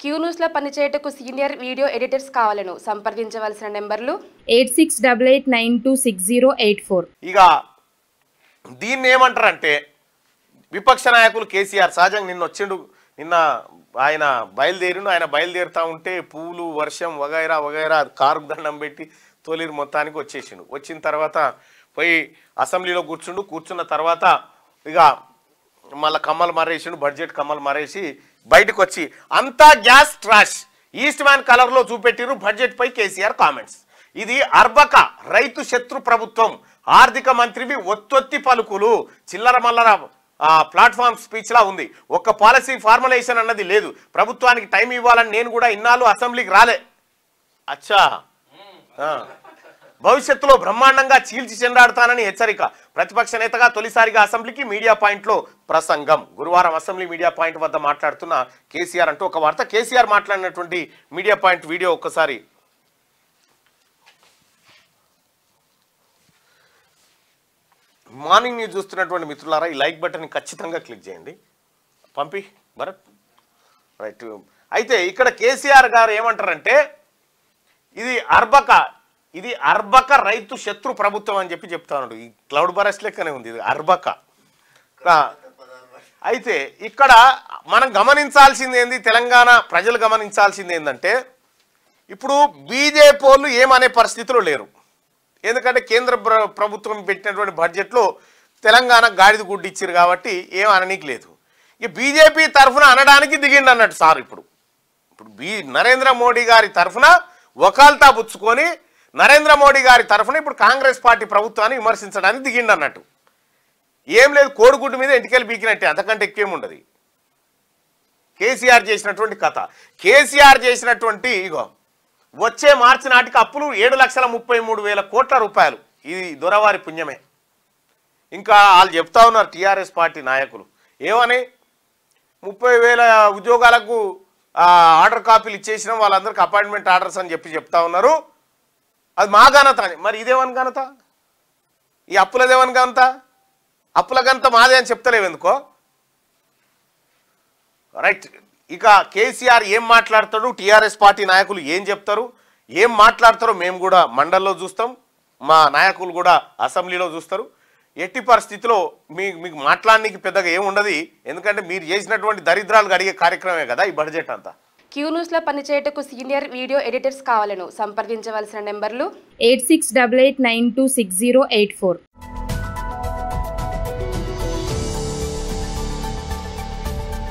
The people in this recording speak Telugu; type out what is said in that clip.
క్యూ న్యూస్ లో పనిచేయటకు సీనియర్ వీడియో ఎడిటర్స్ కావాలను సంప్రదించవలసిన నెంబర్లు 8688926084. ఇక దీన్ని ఏమంటారంటే విపక్ష నాయకులు కేసీఆర్ సహజంగా నిన్న ఆయన బయలుదేరుతా ఉంటే పూలు వర్షం వగైరా కారుకు దండం పెట్టి తొలిరు మొత్తానికి వచ్చేసిండు. వచ్చిన తర్వాత పోయి అసెంబ్లీలో కూర్చున్న తర్వాత ఇక మళ్ళీ కమ్మలు మారేసిండు, బడ్జెట్ కమ్మలు మారేసి బయటకు వచ్చి అంతా గ్యాస్ ట్రాష్ ఈస్ట్ మ్యాన్ కలర్లో చూపెట్టిరు బడ్జెట్ పై కేసీఆర్ కామెంట్స్. ఇది అర్బక రైతు శత్రు ప్రభుత్వం, ఆర్థిక మంత్రివి ఒత్తొత్తి పలుకులు, చిల్లర మల్లర ప్లాట్ఫామ్ స్పీచ్ లా ఉంది. ఒక్క పాలసీ ఫార్ములేషన్ అన్నది లేదు. ప్రభుత్వానికి టైం ఇవ్వాలని నేను కూడా ఇన్నాళ్ళు అసెంబ్లీకి రాలే. అచ్చా భవిష్యత్తులో బ్రహ్మాండంగా చీల్చి చెండాడుతానని హెచ్చరిక. ప్రతిపక్ష నేతగా తొలిసారిగా అసెంబ్లీకి మీడియా పాయింట్లో ప్రసంగం. గురువారం అసెంబ్లీ మీడియా పాయింట్ వద్ద మాట్లాడుతున్న కేసీఆర్ అంటూ ఒక వార్త. కేసీఆర్ మాట్లాడినటువంటి మీడియా పాయింట్ వీడియో ఒక్కసారి మార్నింగ్ న్యూస్ చూస్తున్నటువంటి మిత్రులారా ఈ లైక్ బటన్ ఖచ్చితంగా క్లిక్ చేయండి. పంపి భరత్ రైట్. అయితే ఇక్కడ కేసీఆర్ గారు ఏమంటారంటే ఇది అర్బక రైతు శత్రు ప్రభుత్వం అని చెప్తా ఉన్నాడు. ఈ క్లౌడ్ బరస్ లెక్కనే ఉంది ఇది అర్బక. అయితే ఇక్కడ మనం గమనించాల్సింది ఏంది, తెలంగాణ ప్రజలు గమనించాల్సింది ఏంటంటే ఇప్పుడు బీజేపీ వాళ్ళు ఏమనే పరిస్థితిలో లేరు. ఎందుకంటే కేంద్ర ప్రభుత్వం పెట్టినటువంటి బడ్జెట్లో తెలంగాణ గాడిద గుడ్డు ఇచ్చారు కాబట్టి ఏం అననీకి లేదు. ఇక బీజేపీ తరఫున అనడానికి దిగిండి అన్నట్టు సార్. ఇప్పుడు నరేంద్ర మోడీ గారి తరఫున వకాల్తా పుచ్చుకొని నరేంద్ర మోడీ గారి తరఫున ఇప్పుడు కాంగ్రెస్ పార్టీ ప్రభుత్వాన్ని విమర్శించడానికి దిగిండి అన్నట్టు. ఏం లేదు, కోడిగుడ్డు మీద ఎంటికెళ్ళి బీకినట్టే, అంతకంటే ఎక్కువేముండదు. కేసీఆర్ చేసినటువంటి కథ, కేసీఆర్ చేసినటువంటి ఇగో వచ్చే మార్చి నాటికి అప్పులు 7,33,000 కోట్ల రూపాయలు. ఇది దొరవారి పుణ్యమే. ఇంకా వాళ్ళు చెప్తా ఉన్నారు టీఆర్ఎస్ పార్టీ నాయకులు ఏమని 30,000 ఉద్యోగాలకు ఆర్డర్ కాపీలు ఇచ్చేసిన వాళ్ళందరికీ అపాయింట్మెంట్ ఆర్డర్స్ అని చెప్తా ఉన్నారు. అది మా ఘనత అని. మరి ఇదేమని ఘనత, ఈ అప్పులదేమని ఘనత, అప్పుల ఘనత మాదే అని చెప్తలేవు ఎందుకో. రైట్. ఇక కేసీఆర్ ఏం మాట్లాడతాడు, టీఆర్ఎస్ పార్టీ నాయకులు ఏం చెప్తారు, ఏం మాట్లాడతారో మేము కూడా మండల్లో చూస్తాం, మా నాయకులు కూడా అసెంబ్లీలో చూస్తారు. ఎట్టి పరిస్థితిలో మీకు మాట్లాడడానికి పెద్దగా ఏముండదు. ఎందుకంటే మీరు చేసినటువంటి దరిద్రాలు అడిగే కార్యక్రమే కదా ఈ బడ్జెట్ అంతా. క్యూ న్యూస్ లో పనిచేయటకు సీనియర్ వీడియో ఎడిటర్స్ కావాలను సంప్రదించవలసిన నెంబర్లు 8688926084.